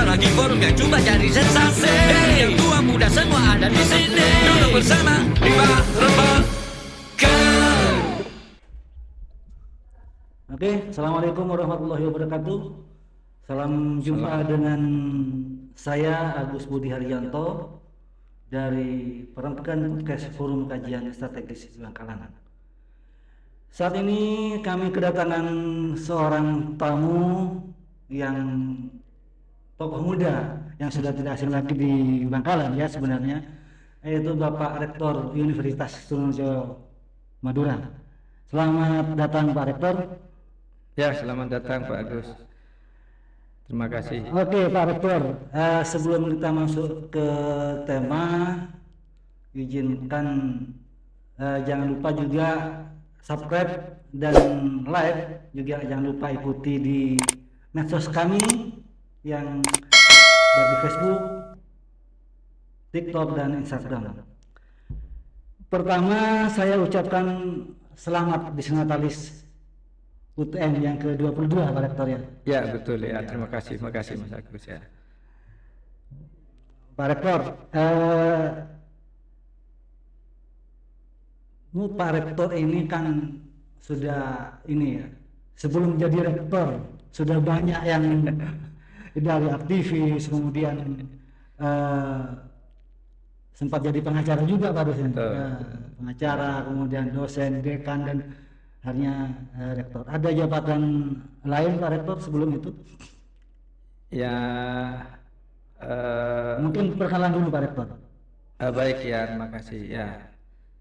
lagi forum yang coba cari sensasi. Dari yang tua muda semua ada di sini. Duduk bersama di Rebelkan. Oke, assalamualaikum warahmatullahi wabarakatuh. Salam jumpa dengan saya Agus Budi Haryanto dari Perempuan Podcast Forum Kajian Strategis Bangkalan. Saat ini kami kedatangan seorang tamu yang tokoh muda yang sudah tidak asing lagi di Bangkalan ya sebenarnya, yaitu Bapak Rektor Universitas Trunojoyo Madura. Selamat datang Pak Rektor. Ya, selamat datang Pak Agus. Terima kasih. Oke Pak Rektor, sebelum kita masuk ke tema, izinkan jangan lupa juga subscribe dan like, juga jangan lupa ikuti di medsos kami yang dari Facebook, TikTok dan Instagram. Pertama saya ucapkan selamat Disnatalis UTM yang ke-22 Pak Rektor ya. Ya betul ya, terima kasih Mas Agus ya. Pak Rektor, Pak Rektor ini kan sudah ini ya, sebelum jadi rektor sudah banyak yang dari aktivis, kemudian sempat jadi pengacara juga Pak dosen, pengacara, kemudian dosen, dekan dan hanya rektor. Ada jabatan lain Pak Rektor sebelum itu? Ya, mungkin perkenalan dulu Pak Rektor. Baik ya, terima kasih ya.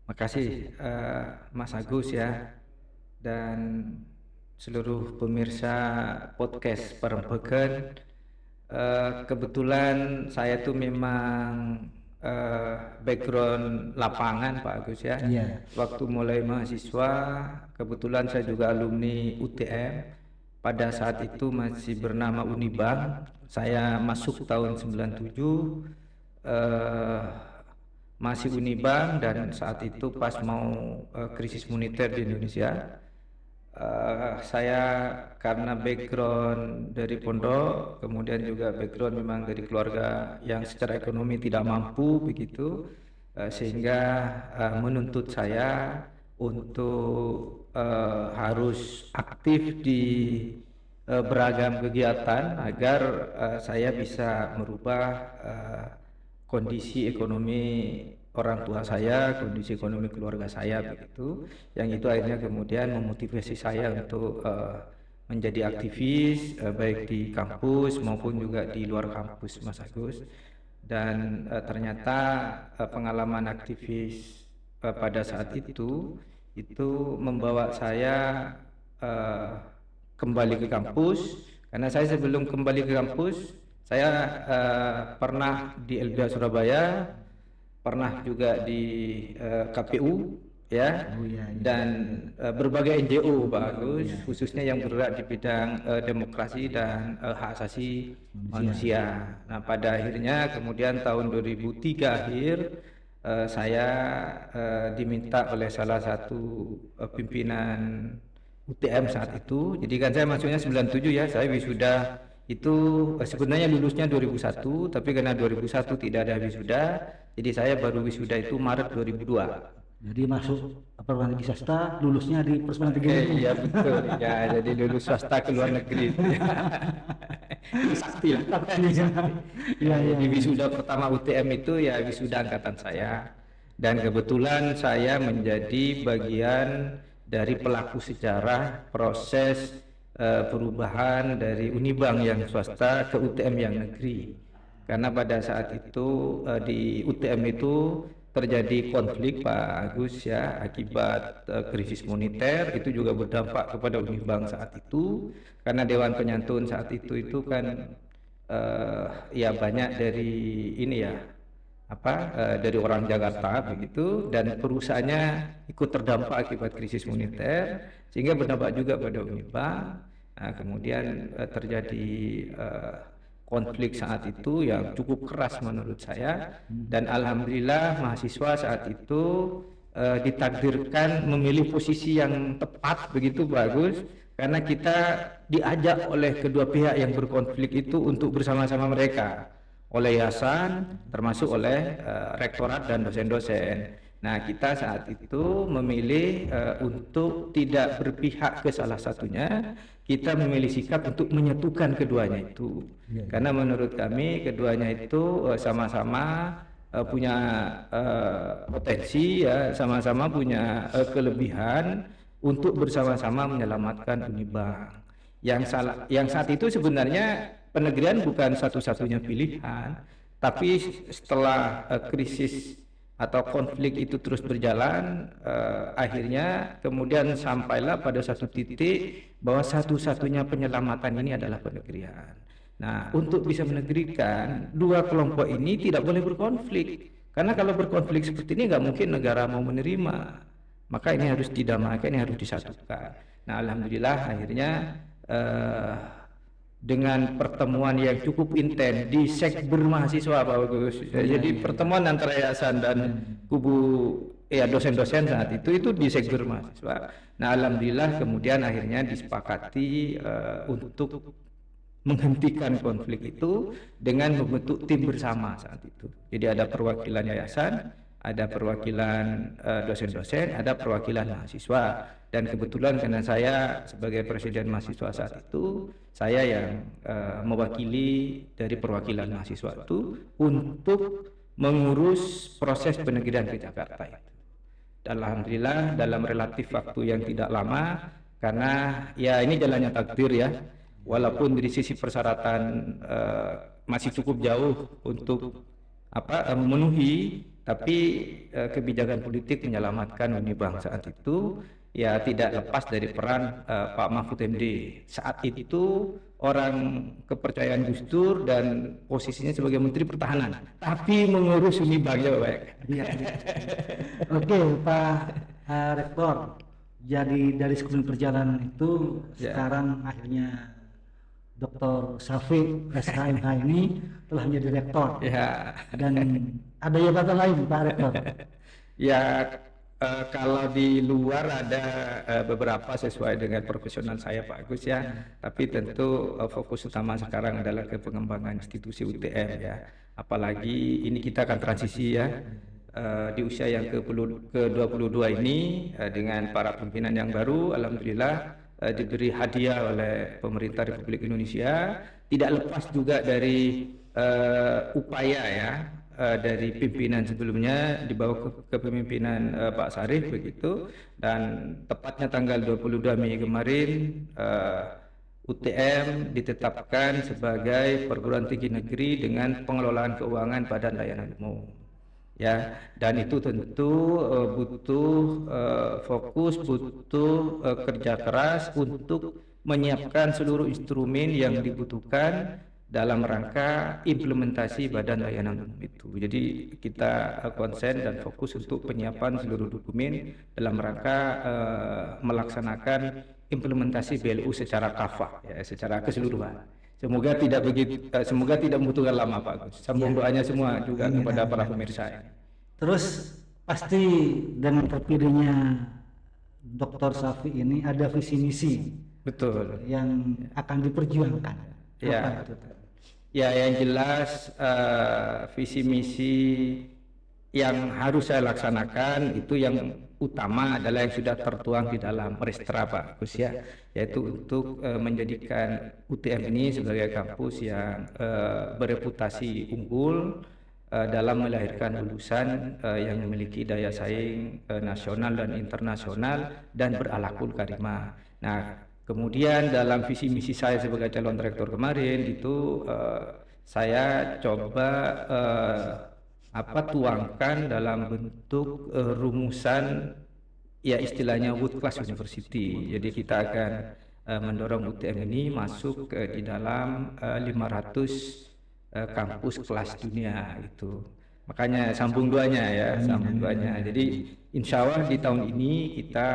Makasih Mas Agus ya, dan seluruh pemirsa podcast Perempuan. Kebetulan saya tuh memang background lapangan Pak Agus ya. Waktu mulai mahasiswa, kebetulan saya juga alumni UTM. Pada saat itu masih bernama Unibang. Saya masuk tahun 97, masih Unibang, dan saat itu pas mau krisis moneter di Indonesia. Saya karena background dari pondok, kemudian juga background memang dari keluarga yang secara ekonomi tidak mampu begitu, sehingga menuntut saya untuk harus aktif di beragam kegiatan agar saya bisa merubah kondisi ekonomi orang tua saya, kondisi ekonomi keluarga saya begitu, yang itu akhirnya kemudian memotivasi saya untuk menjadi aktivis baik di kampus maupun juga di luar kampus Mas Agus. Dan ternyata pengalaman aktivis pada saat itu membawa saya kembali ke kampus, karena saya sebelum kembali ke kampus saya pernah di LBH Surabaya, pernah juga di KPU ya, dan berbagai NGO Pak Agus, khususnya yang bergerak di bidang demokrasi dan hak asasi manusia. Nah pada akhirnya kemudian tahun 2003 akhir saya diminta oleh salah satu pimpinan UTM saat itu. Jadi kan saya masuknya 97 ya, saya wisuda itu sebenarnya lulusnya 2001, tapi karena 2001 tidak ada wisuda, jadi saya baru wisuda itu Maret 2002. Jadi masuk perguruan tinggi swasta, lulusnya di perguruan tinggi negeri. Iya betul ya, jadi lulus swasta ke luar negeri. Sakti lah. Iya. Jadi wisuda pertama UTM itu ya wisuda angkatan saya, dan kebetulan saya menjadi bagian dari pelaku sejarah proses perubahan dari Unibang yang swasta ke UTM yang negeri. Karena pada saat itu di UTM itu terjadi konflik Pak Agus ya, akibat krisis moneter, itu juga berdampak kepada Unibang saat itu, karena Dewan Penyantun saat itu kan ya banyak dari ini ya dari orang Jakarta begitu, dan perusahaannya ikut terdampak akibat krisis moneter, sehingga berdampak juga pada Unibang. Nah, kemudian terjadi konflik saat itu yang cukup keras menurut saya, dan alhamdulillah mahasiswa saat itu ditakdirkan memilih posisi yang tepat begitu bagus, karena kita diajak oleh kedua pihak yang berkonflik itu untuk bersama-sama mereka, oleh yayasan termasuk oleh rektorat dan dosen-dosen. Nah, kita saat itu memilih untuk tidak berpihak ke salah satunya, kita memilih sikap untuk menyatukan keduanya itu. Karena menurut kami keduanya itu sama-sama punya potensi, ya, sama-sama punya kelebihan untuk bersama-sama menyelamatkan Unibang. Yang saat itu sebenarnya penegrian bukan satu-satunya pilihan, tapi setelah krisis atau konflik itu terus berjalan, akhirnya kemudian sampailah pada satu titik bahwa satu-satunya penyelamatan ini adalah penegrian. Nah, untuk bisa menegrikan, dua kelompok ini tidak boleh berkonflik, karena kalau berkonflik seperti ini nggak mungkin negara mau menerima. Maka ini harus didamaikan, ini harus disatukan. Nah, alhamdulillah akhirnya dengan pertemuan yang cukup intens di sekber mahasiswa, Pak Agus. Jadi pertemuan antara yayasan dan kubu dosen-dosen saat itu di sekber mahasiswa. Nah, alhamdulillah kemudian akhirnya disepakati untuk menghentikan konflik itu dengan membentuk tim bersama saat itu. Jadi ada perwakilan yayasan, ada perwakilan dosen-dosen, ada perwakilan mahasiswa. Dan kebetulan karena saya sebagai presiden mahasiswa saat itu, saya yang mewakili dari perwakilan mahasiswa itu untuk mengurus proses penegrian ke Jakarta itu. Dan alhamdulillah dalam relatif waktu yang tidak lama, karena ya ini jalannya takdir ya, walaupun dari sisi persyaratan masih cukup jauh untuk memenuhi, tapi kebijakan politik menyelamatkan Unibang saat itu ya tidak lepas dari peran Pak Mahfud MD. Saat itu orang kepercayaan Gus Dur dan posisinya sebagai Menteri Pertahanan, tapi mengurus Unibang ya Pak. Oke, Pak Rektor. Jadi dari sebelum perjalanan itu sekarang akhirnya Dr. Safi SHMH ini telah menjadi rektor. Ya. Dan ada jabatan lain Pak Rektor? Ya, kalau di luar ada beberapa sesuai dengan profesional saya Pak Agus ya. Tapi tentu fokus utama sekarang adalah ke pengembangan institusi UTM ya. Apalagi ini kita akan transisi ya. Di usia yang ke-22 ini dengan para pimpinan yang baru, alhamdulillah diberi hadiah oleh pemerintah Republik Indonesia, tidak lepas juga dari upaya ya dari pimpinan sebelumnya di bawah kepemimpinan Pak Sarif begitu, dan tepatnya tanggal 22 Mei kemarin UTM ditetapkan sebagai perguruan tinggi negeri dengan pengelolaan keuangan Badan Layanan Umum. Ya, dan itu tentu butuh fokus, butuh kerja keras untuk menyiapkan seluruh instrumen yang dibutuhkan dalam rangka implementasi Badan Layanan Umum itu. Jadi kita konsen dan fokus untuk penyiapan seluruh dokumen dalam rangka melaksanakan implementasi BLU secara kafah, ya, secara keseluruhan. Semoga tidak membutuhkan lama Pak Gus. Sambung doanya semua juga kepada para pemirsa. Terus pasti dengan terpilihnya Dr. Safi ini ada visi misi. Betul. Yang akan diperjuangkan. Ya. Apa itu? Ya, yang jelas visi misi yang harus saya laksanakan itu yang utama adalah yang sudah tertuang di dalam Restra Pak Gus ya, yaitu untuk menjadikan UTM ini sebagai kampus yang bereputasi unggul dalam melahirkan lulusan yang memiliki daya saing nasional dan internasional dan berakhlakul karimah. Nah, kemudian dalam visi misi saya sebagai calon rektor kemarin itu saya coba tuangkan dalam bentuk rumusan ya istilahnya world class university. Jadi kita akan mendorong UTM ini masuk di dalam 500 kampus kelas dunia itu. Makanya sambung duanya ya, sambung duanya. Jadi insya Allah di tahun ini kita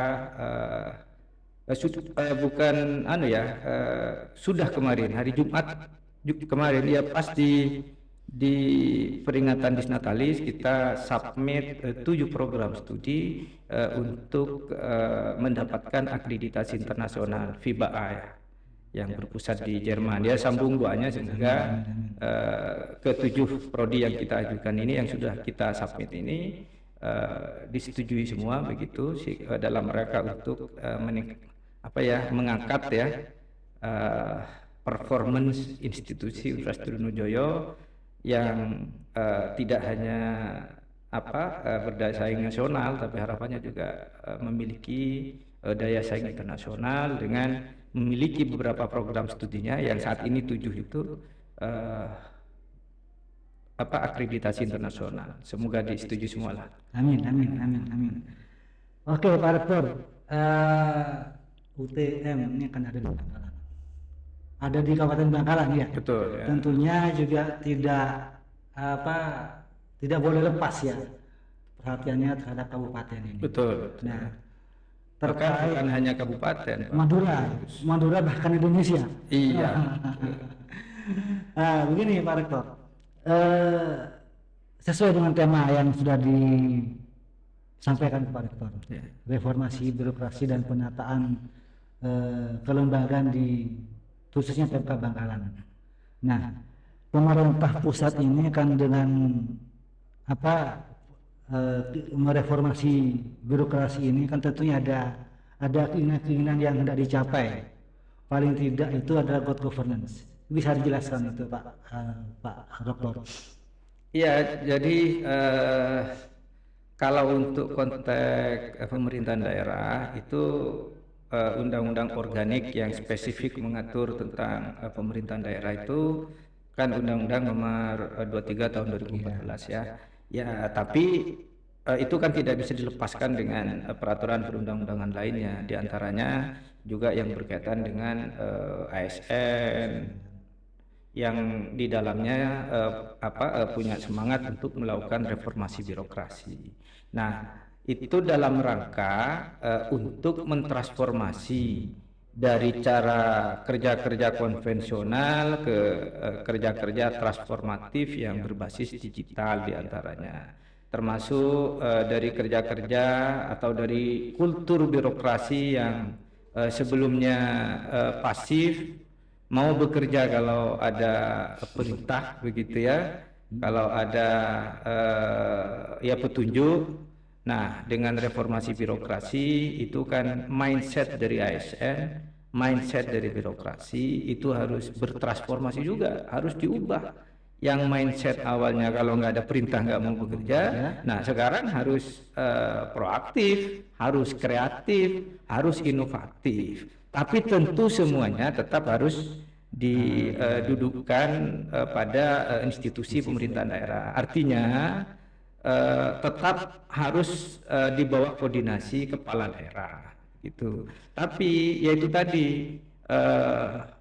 sudah kemarin hari Jumat kemarin ya pas di di peringatan Disnatalis kita submit 7 program studi untuk mendapatkan akreditasi internasional FIBA-A yang berpusat di Jerman. Dia sambung doanya sehingga ke-7 prodi yang kita ajukan ini, yang sudah kita submit ini disetujui semua begitu dalam rangka untuk mengangkat ya performance institusi Universitas Trunojoyo yang tidak hanya berdaya saing nasional, tapi harapannya juga memiliki daya saing internasional dengan memiliki beberapa program studinya yang saat ini 7 itu akreditasi internasional. Semoga disetujui semua lah. Amin. Oke, Pak Rektor, UTM ini akan ada di Bangkalan. Ada di Kabupaten Bangkalan ya. Betul. Ya. Tentunya juga tidak boleh lepas ya perhatiannya terhadap kabupaten ini. Betul. Nah, bukan hanya kabupaten, Pak. Madura bahkan Indonesia. Iya. Nah, begini Pak Rektor, sesuai dengan tema yang sudah disampaikan Pak Rektor, reformasi birokrasi dan penataan kelembagaan di khususnya PMK Bangkalan. Nah, pemerintah pusat ini kan dengan mereformasi birokrasi ini kan tentunya ada keinginan yang hendak dicapai. Paling tidak itu adalah good governance. Bisa dijelaskan itu Pak Rektor? Iya, jadi kalau untuk konteks pemerintahan daerah itu undang-undang organik yang spesifik mengatur tentang pemerintahan daerah itu kan Undang-Undang Nomor 23 Tahun 2014 ya. Ya, tapi itu kan tidak bisa dilepaskan dengan peraturan perundang-undangan lainnya, diantaranya juga yang berkaitan dengan ASN yang di dalamnya punya semangat untuk melakukan reformasi birokrasi. Nah, itu dalam rangka untuk mentransformasi dari cara kerja-kerja konvensional ke kerja-kerja transformatif yang berbasis digital diantaranya, termasuk dari kerja-kerja atau dari kultur birokrasi yang sebelumnya pasif, mau bekerja kalau ada perintah begitu ya, kalau ada petunjuk. Nah, dengan reformasi birokrasi itu kan mindset dari ASN, mindset dari birokrasi itu harus bertransformasi juga, harus diubah. Yang mindset awalnya kalau nggak ada perintah nggak mau bekerja, nah sekarang harus proaktif, harus kreatif, harus inovatif. Tapi tentu semuanya tetap harus didudukkan pada institusi pemerintahan daerah. Artinya tetap harus di bawah koordinasi kepala daerah gitu. Tapi yaitu tadi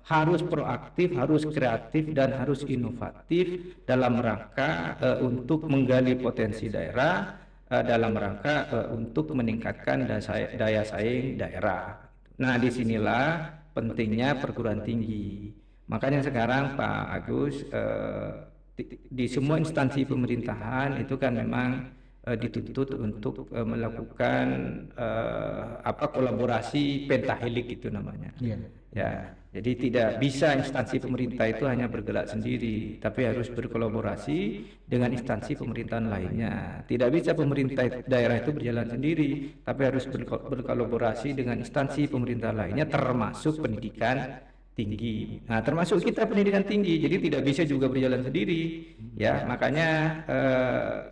harus proaktif, harus kreatif dan harus inovatif dalam rangka untuk menggali potensi daerah, dalam rangka untuk meningkatkan daya saing daerah. Nah, disinilah pentingnya perguruan tinggi. Makanya sekarang Pak Agus di semua instansi pemerintahan itu kan memang dituntut untuk melakukan kolaborasi pentahelik itu namanya. Ya, jadi tidak bisa instansi pemerintah itu hanya bergerak sendiri, tapi harus berkolaborasi dengan instansi pemerintahan lainnya. Tidak bisa pemerintah daerah itu berjalan sendiri, tapi harus berkolaborasi dengan instansi pemerintah lainnya, termasuk pendidikan tinggi. Nah, termasuk kita pendidikan tinggi, jadi tidak bisa juga berjalan sendiri. Ya, makanya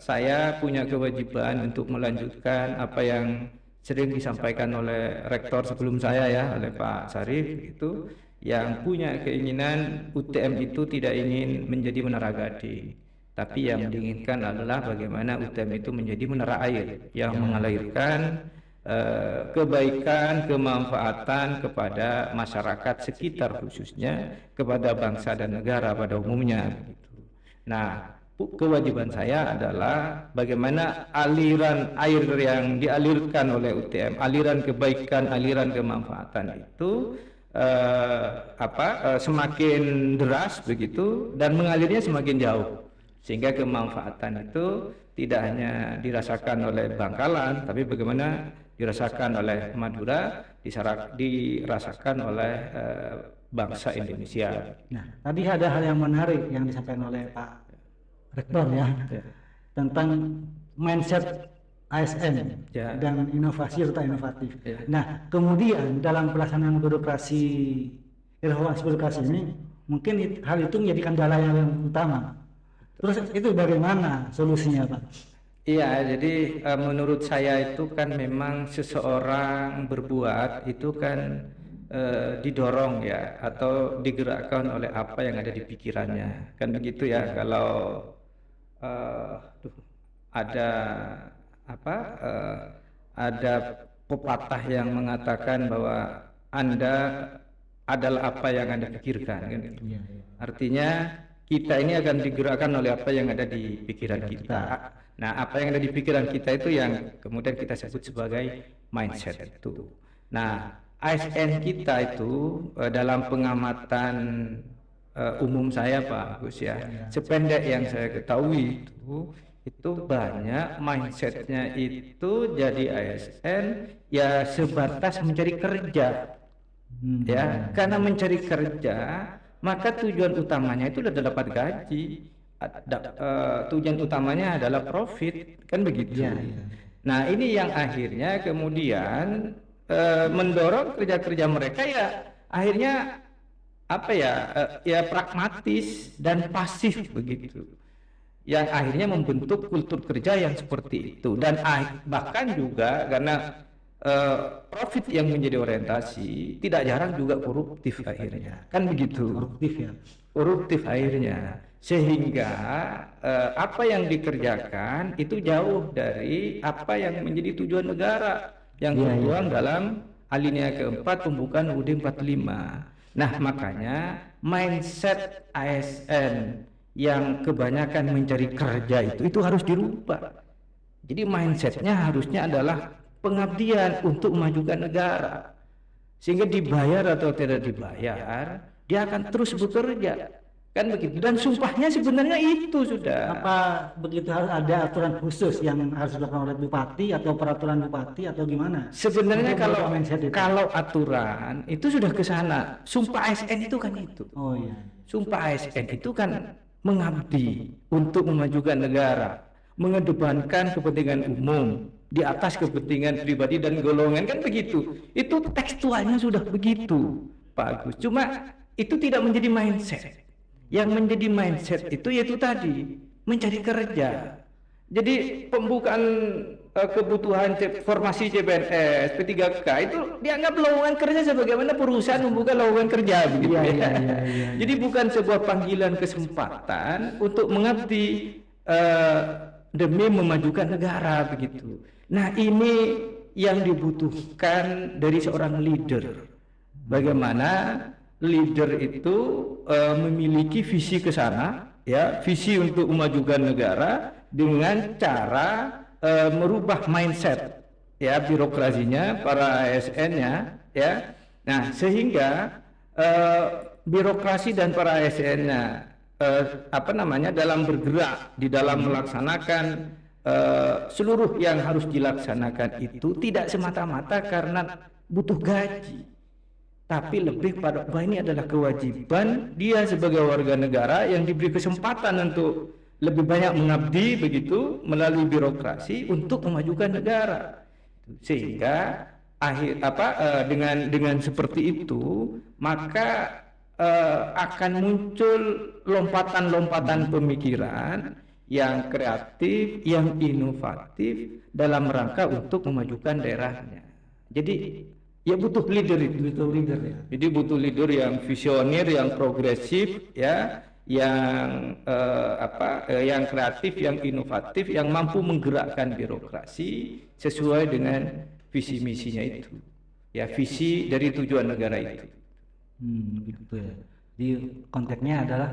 saya punya kewajiban untuk melanjutkan apa yang sering disampaikan oleh rektor sebelum saya ya, oleh Pak Sarif itu, yang punya keinginan UTM itu tidak ingin menjadi menara gading, tapi yang diinginkan adalah bagaimana UTM itu menjadi menara air yang mengalirkan kebaikan, kemanfaatan kepada masyarakat sekitar, khususnya kepada bangsa dan negara pada umumnya. Nah, kewajiban saya adalah bagaimana aliran air yang dialirkan oleh UTM, aliran kebaikan, aliran kemanfaatan itu semakin deras begitu dan mengalirnya semakin jauh. sehingga kemanfaatan itu tidak hanya dirasakan oleh Bangkalan, tapi bagaimana dirasakan oleh Madura, dirasakan oleh bangsa Indonesia. Nah, tadi ada hal yang menarik yang disampaikan oleh Pak Rektor ya, tentang mindset ASN Ya. dan inovasi serta inovatif. Ya. Nah, kemudian dalam pelaksanaan reformasi birokrasi ini, mungkin hal itu menjadi kendala yang utama. Terus itu bagaimana solusinya, Pak? Iya, jadi menurut saya itu kan memang seseorang berbuat itu kan didorong ya, atau digerakkan oleh apa yang ada di pikirannya, kan begitu ya. Kalau ada apa, ada pepatah yang mengatakan bahwa Anda adalah apa yang Anda pikirkan, kan gitu. Artinya kita ini akan digerakkan oleh apa yang ada di pikiran kita. Nah, apa yang ada di pikiran kita itu yang kemudian kita sebut sebagai mindset itu. Nah, ASN kita itu dalam pengamatan umum saya, Pak Agus ya, sependek yang saya ketahui itu banyak mindsetnya itu jadi ASN ya sebatas mencari kerja. Ya, karena mencari kerja maka tujuan utamanya itu adalah dapat gaji, tujuan utamanya adalah profit, kan begitu. Nah, ini yang akhirnya kemudian mendorong kerja-kerja mereka ya akhirnya apa ya, ya pragmatis dan pasif begitu, yang akhirnya membentuk kultur kerja yang seperti itu. Dan bahkan juga karena profit yang menjadi orientasi, tidak jarang juga koruptif akhirnya, kan begitu. Koruptif akhirnya, sehingga apa yang dikerjakan itu jauh dari apa yang menjadi tujuan negara yang tertuang dalam alinea keempat pembukaan UUD 45. Nah, makanya mindset ASN yang kebanyakan mencari kerja itu harus dirubah. Jadi mindsetnya harusnya adalah pengabdian untuk memajukan negara, sehingga dibayar atau tidak dibayar dia akan terus bekerja, kan begitu. Dan sumpahnya sebenarnya itu sudah. Apa begitu harus ada aturan khusus yang harus dilakukan oleh bupati atau peraturan bupati atau gimana? Sebenarnya kalau aturan itu sudah ke sana. Sumpah ASN itu kan itu. Oh iya. Sumpah ASN itu kan mengabdi untuk memajukan negara, mengedepankan kepentingan umum di atas kepentingan pribadi dan golongan, kan begitu. Itu tekstualnya sudah begitu, Pak Agus. Cuma itu tidak menjadi mindset. Yang menjadi mindset itu yaitu tadi mencari kerja. Jadi pembukaan kebutuhan formasi CPNS, P3K itu dianggap lowongan kerja sebagaimana perusahaan membuka lowongan kerja begitu ya. Jadi bukan sebuah panggilan kesempatan untuk mengabdi demi memajukan negara begitu. Nah, ini yang dibutuhkan dari seorang leader. Bagaimana leader itu memiliki visi ke sana, ya, visi untuk memajukan negara dengan cara merubah mindset, ya, birokrasinya, para ASN-nya, ya. Nah, sehingga birokrasi dan para ASN-nya dalam bergerak di dalam melaksanakan seluruh yang harus dilaksanakan itu tidak semata-mata karena butuh gaji, tapi lebih pada bahwa ini adalah kewajiban dia sebagai warga negara yang diberi kesempatan untuk lebih banyak mengabdi begitu melalui birokrasi untuk memajukan negara. Sehingga dengan seperti itu maka akan muncul lompatan-lompatan pemikiran yang kreatif, yang inovatif dalam rangka untuk memajukan daerahnya. Jadi ya butuh leader itu, ya. Jadi butuh leader yang visioner, yang progresif, ya, yang yang kreatif, yang inovatif, yang mampu menggerakkan birokrasi sesuai dengan visi misinya itu. Ya, visi dari tujuan negara itu. Gitu ya. Di konteksnya adalah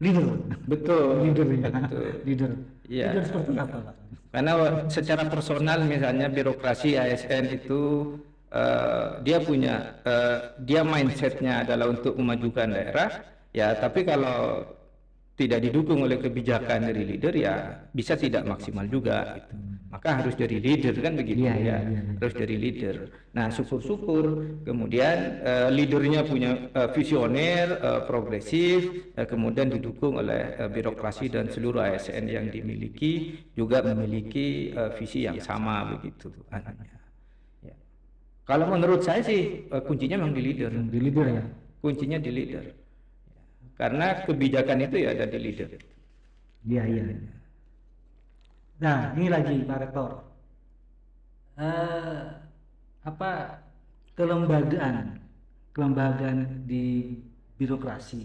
leader. Betul. Leader ya. Betul. Leader. Ya. Leader seperti apa, Pak? Karena secara personal misalnya birokrasi ASN itu dia mindsetnya adalah untuk memajukan daerah, ya. Tapi kalau tidak didukung oleh kebijakan dari leader, ya bisa tidak maksimal juga gitu. Maka harus dari leader kan begitu ya, harus dari leader. Nah, syukur-syukur kemudian leadernya punya visioner, progresif, kemudian didukung oleh birokrasi dan seluruh ASN yang dimiliki juga memiliki visi yang sama begitu. Ya. Kalau menurut saya sih kuncinya memang di leader. Di leader ya. Kuncinya di leader. Karena kebijakan itu ya ada di leader. Iya. Nah, ini lagi Pak Rektor. Apa kelembagaan di birokrasi.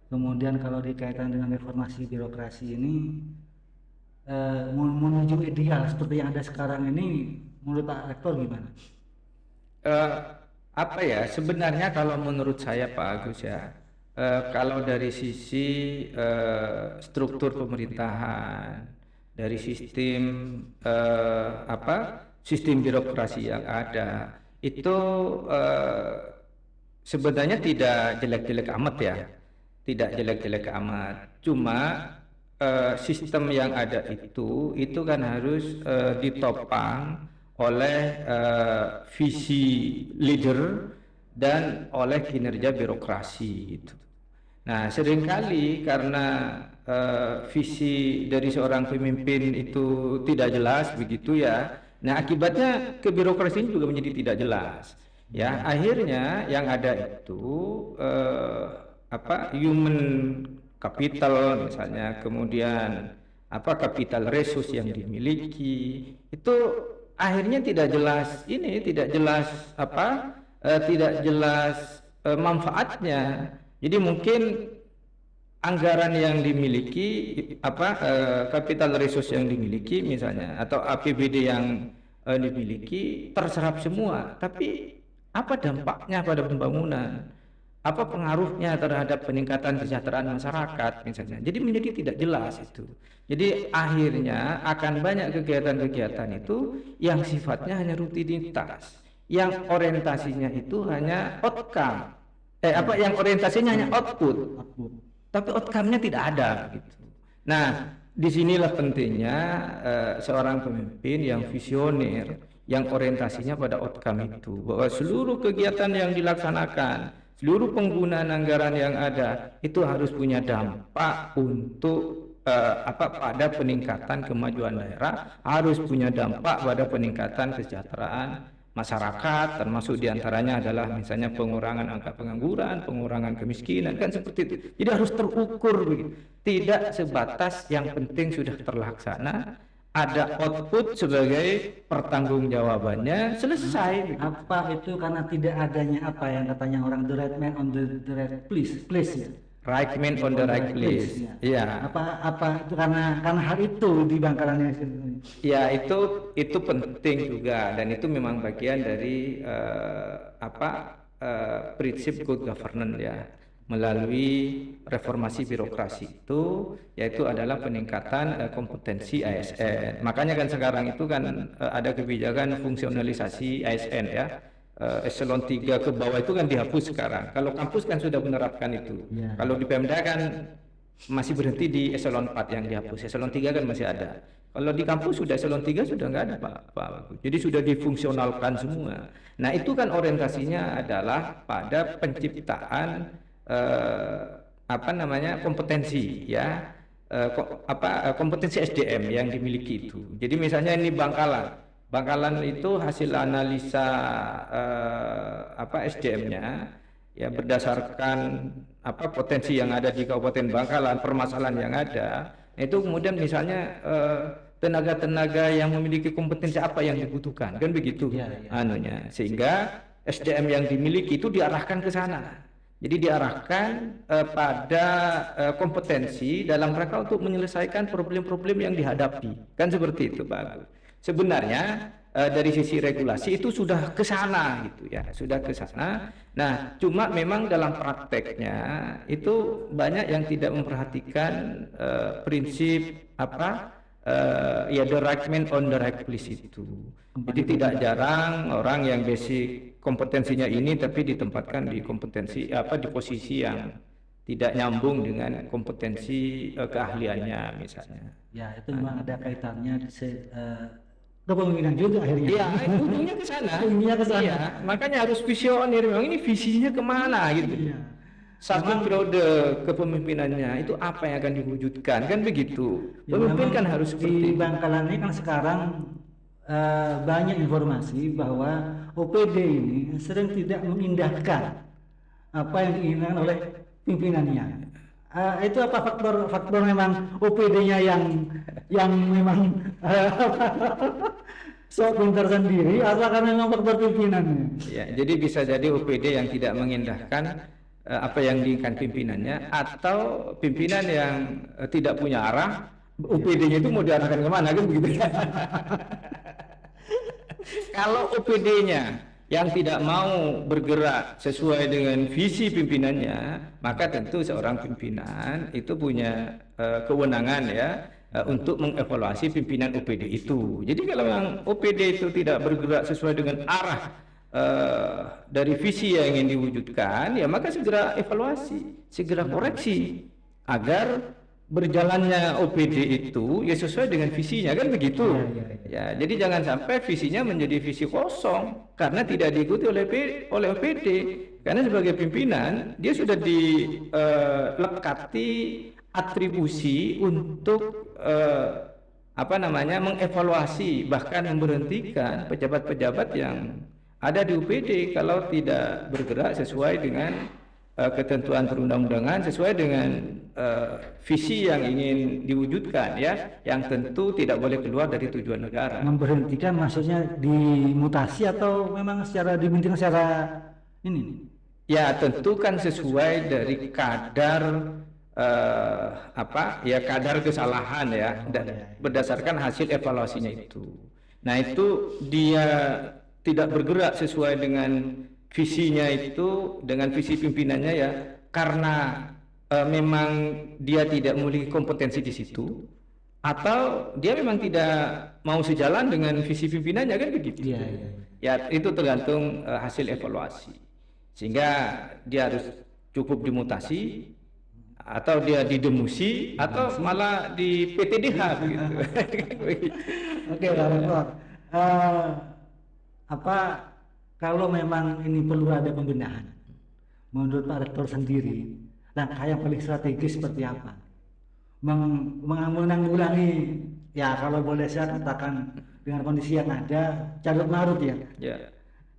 Kemudian kalau dikaitkan dengan reformasi birokrasi ini menuju ideal seperti yang ada sekarang ini, menurut Pak Rektor gimana? Apa ya, sebenarnya kalau menurut saya Pak Agus ya, kalau dari sisi struktur pemerintahan, dari sistem sistem birokrasi yang ada itu sebenarnya tidak jelek-jelek amat ya, tidak jelek-jelek amat. Cuma sistem yang ada itu kan harus ditopang oleh visi leader dan oleh kinerja birokrasi gitu. Nah, seringkali karena visi dari seorang pemimpin itu tidak jelas begitu ya. Nah, akibatnya kebirokrasian juga menjadi tidak jelas. Ya, akhirnya yang ada itu human capital misalnya, kemudian capital resource yang dimiliki itu akhirnya tidak jelas tidak jelas manfaatnya. Jadi mungkin anggaran yang dimiliki capital resource yang dimiliki misalnya atau APBD yang dimiliki terserap semua, tapi apa dampaknya pada pembangunan, apa pengaruhnya terhadap peningkatan kesejahteraan masyarakat misalnya, jadi menjadi tidak jelas itu. Jadi akhirnya akan banyak kegiatan-kegiatan itu yang sifatnya hanya rutinitas, yang orientasinya itu hanya outcome, yang orientasinya hanya output, tapi outcome-nya tidak ada gitu. Nah, disinilah pentingnya seorang pemimpin yang visioner, yang orientasinya pada outcome itu, bahwa seluruh kegiatan yang dilaksanakan, seluruh penggunaan anggaran yang ada itu harus punya dampak untuk pada peningkatan kemajuan daerah, harus punya dampak pada peningkatan kesejahteraan masyarakat, termasuk diantaranya adalah misalnya pengurangan angka pengangguran, pengurangan kemiskinan, kan seperti itu. Jadi harus terukur begitu. Tidak sebatas yang penting sudah terlaksana, ada output sebagai pertanggungjawabannya, selesai. Apa itu karena tidak adanya apa yang katanya orang the right man on the right place ya. Right man on the right place. Ya. Apa itu karena hal itu di Bangkalannya. Ya, itu penting juga, dan itu memang bagian dari prinsip good governance ya, melalui reformasi birokrasi itu, yaitu adalah peningkatan kompetensi ASN. Makanya kan sekarang itu kan ada kebijakan fungsionalisasi ASN ya. Eselon 3 ke bawah itu kan dihapus sekarang. Kalau kampus kan sudah menerapkan itu. Ya. Kalau di Pemda kan masih berhenti di eselon 4 yang dihapus. Eselon 3 kan masih ada. Kalau di kampus sudah eselon 3 sudah nggak ada Pak. Jadi sudah difungsionalkan semua. Nah, itu kan orientasinya adalah pada penciptaan kompetensi ya. Kompetensi SDM yang dimiliki itu. Jadi misalnya ini Bangkalan itu hasil analisa SDM-nya ya, berdasarkan potensi yang ada di Kabupaten Bangkalan, permasalahan yang ada, itu kemudian misalnya tenaga-tenaga yang memiliki kompetensi apa yang dibutuhkan, kan begitu anunya, sehingga SDM yang dimiliki itu diarahkan ke sana. Jadi diarahkan pada kompetensi dalam rangka untuk menyelesaikan problem-problem yang dihadapi, kan seperti itu Pak Agus. Sebenarnya dari sisi regulasi itu sudah ke sana gitu ya, sudah ke sana. Nah, cuma memang dalam prakteknya itu banyak yang tidak memperhatikan prinsip the right man on the right place itu. Jadi tidak jarang orang yang basic kompetensinya ini tapi ditempatkan di kompetensi di posisi yang tidak nyambung dengan kompetensi keahliannya misalnya. Ya, itu memang ada kaitannya kepemimpinan juga akhirnya. Iya, ujungnya ke sana. Ujungnya ke sana. Iya, makanya harus visioner. Memang ini visinya kemana gitu. Iya. Satu periode kepemimpinannya itu apa yang akan diwujudkan, kan begitu. Ya, Pemimpin kan memang harus di seperti itu. Bangkalan ini kan sekarang banyak informasi bahwa OPD ini sering tidak mengindahkan apa yang diinginkan oleh pimpinannya. Itu apa faktor memang OPD-nya yang memang sok pintar sendiri atau karena memang faktor pimpinannya? Ya, jadi bisa jadi OPD yang tidak mengindahkan apa yang diinginkan pimpinannya, atau pimpinan yang tidak punya arah, OPD-nya itu mau diarahkan kemana kan begitu. Kalau OPD-nya yang tidak mau bergerak sesuai dengan visi pimpinannya, maka tentu seorang pimpinan itu punya kewenangan ya untuk mengevaluasi pimpinan OPD itu. Jadi kalau yang OPD itu tidak bergerak sesuai dengan arah dari visi yang ingin diwujudkan, ya maka segera evaluasi, segera koreksi agar berjalannya OPD itu ya sesuai dengan visinya, kan begitu. Ya, jadi jangan sampai visinya menjadi visi kosong karena tidak diikuti oleh OPD. Karena sebagai pimpinan dia sudah dilekati atribusi untuk mengevaluasi bahkan memberhentikan pejabat-pejabat yang ada di UPD kalau tidak bergerak sesuai dengan ketentuan perundang-undangan, sesuai dengan visi yang ingin diwujudkan ya, yang tentu tidak boleh keluar dari tujuan negara. Memberhentikan maksudnya dimutasi atau memang secara diminta secara ini? Ya, tentu kan sesuai dari kadar kadar kesalahan ya, berdasarkan hasil evaluasinya itu. Nah, itu dia tidak bergerak sesuai dengan visinya itu, dengan visi pimpinannya ya, karena memang dia tidak memiliki kompetensi di situ, atau dia memang tidak mau sejalan dengan visi pimpinannya, kan begitu. Ya, itu tergantung hasil evaluasi, sehingga dia harus cukup dimutasi, atau dia didemusi, atau malah di PTDH begitu. Oke, kalau memang ini perlu ada pembenahan, menurut Pak Rektor sendiri, langkah yang paling strategis seperti apa? Menanggulangi, ya kalau boleh saya katakan dengan kondisi yang ada, carut marut ya.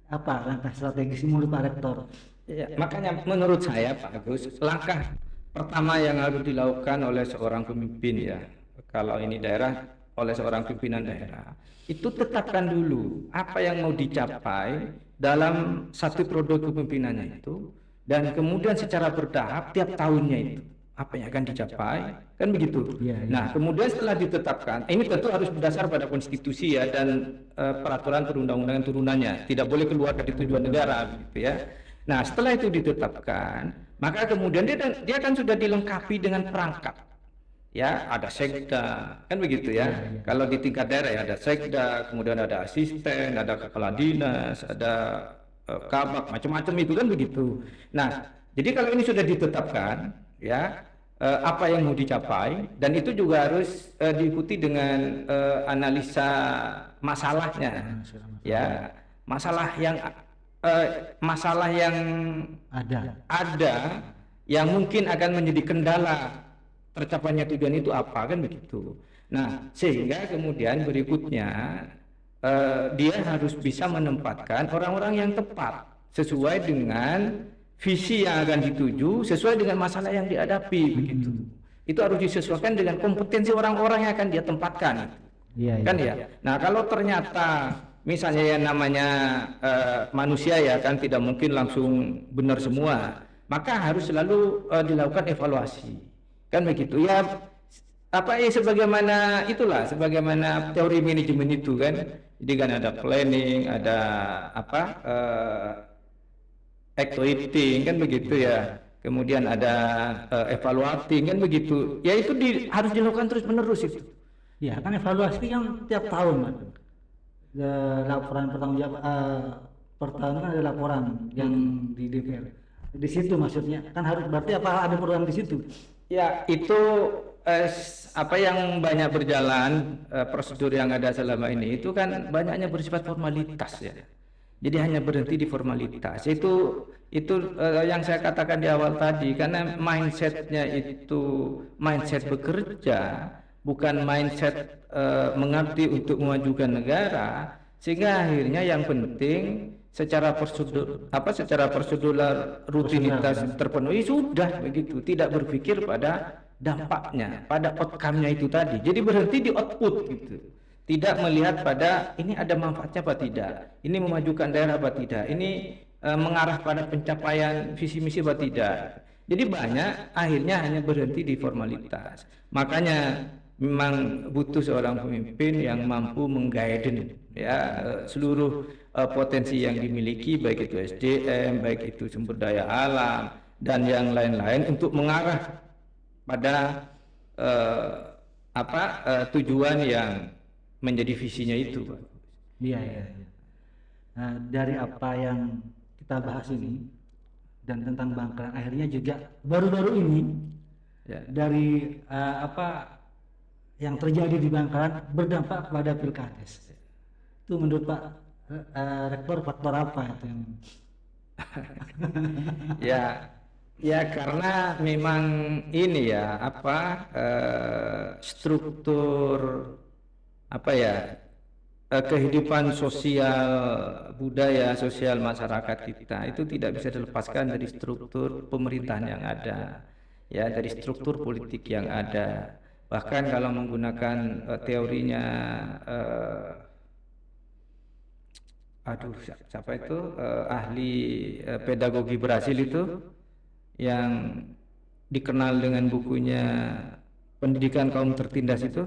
Apa langkah strategis menurut Pak Rektor? Ya, makanya menurut saya Pak Agus, langkah pertama yang harus dilakukan oleh seorang pemimpin ya, kalau ini daerah, oleh seorang pimpinan daerah, itu tetapkan dulu apa yang mau dicapai dalam satu periode kepemimpinannya itu, dan kemudian secara bertahap tiap tahunnya itu apa yang akan dicapai, kan begitu. Nah, kemudian setelah ditetapkan, ini tentu harus berdasar pada konstitusi ya, dan peraturan perundang-undangan turunannya, tidak boleh keluar dari tujuan negara gitu ya. Nah, setelah itu ditetapkan, maka kemudian dia kan sudah dilengkapi dengan perangkat. Ya, ada sekda, kan begitu ya. Kalau di tingkat daerah ya ada sekda, kemudian ada asisten, ada kepala dinas, ada kabak, macam-macam itu, kan begitu. Nah, jadi kalau ini sudah ditetapkan ya, apa yang mau dicapai, dan itu juga harus diikuti dengan analisa masalahnya ya, masalah yang ada yang mungkin akan menjadi kendala tercapainya tujuan itu apa, kan begitu. Nah, sehingga kemudian berikutnya dia harus bisa menempatkan orang-orang yang tepat sesuai dengan visi yang akan dituju, sesuai dengan masalah yang dihadapi begitu. Itu harus disesuaikan dengan kompetensi orang-orang yang akan dia tempatkan. Kan ya. Nah, kalau ternyata misalnya yang namanya manusia ya kan tidak mungkin langsung benar semua, maka harus selalu dilakukan evaluasi. Kan begitu ya, sebagaimana teori manajemen itu kan. Jadi kan ada planning, ada evaluating, kan begitu ya, kemudian ada evaluating, kan begitu ya, itu harus dilakukan terus menerus itu ya. Kan evaluasi kan tiap tahun Mas. Laporan pertanggung jawab per tahun kan ada laporan yang di DPR. di situ maksudnya kan harus berarti apa ada program di situ? Ya, itu apa yang banyak berjalan prosedur yang ada selama ini itu kan banyaknya bersifat formalitas ya. Jadi hanya berhenti di formalitas. Itu yang saya katakan di awal tadi, karena mindsetnya itu mindset bekerja, bukan mindset mengabdi untuk memajukan negara, sehingga akhirnya yang penting secara prosedural rutinitas terpenuhi sudah begitu, tidak berpikir pada dampaknya, pada outcome-nya itu tadi. Jadi berhenti di output gitu, tidak melihat pada ini ada manfaatnya apa tidak, ini memajukan daerah apa tidak, ini mengarah pada pencapaian visi misi apa tidak. Jadi banyak akhirnya hanya berhenti di formalitas. Makanya memang butuh seorang pemimpin yang mampu mengguide ya seluruh potensi yang dimiliki, baik itu SDM, baik itu sumber daya alam dan yang lain-lain, untuk mengarah pada tujuan yang menjadi visinya itu, Pak. Iya, iya, iya. Nah, dari apa yang kita bahas ini dan tentang Bangkalan, akhirnya juga baru-baru ini Ya. dari yang terjadi di Bangkalan berdampak pada Pilkades. Itu menurut Pak Rektor faktor apa itu yang Ya karena memang ini ya struktur kehidupan sosial, budaya sosial masyarakat kita itu tidak bisa dilepaskan dari struktur pemerintahan yang ada, ya, dari struktur politik yang ada. Bahkan kalau menggunakan teorinya siapa itu ahli pedagogi Brasil itu yang dikenal dengan bukunya Pendidikan Kaum Tertindas itu,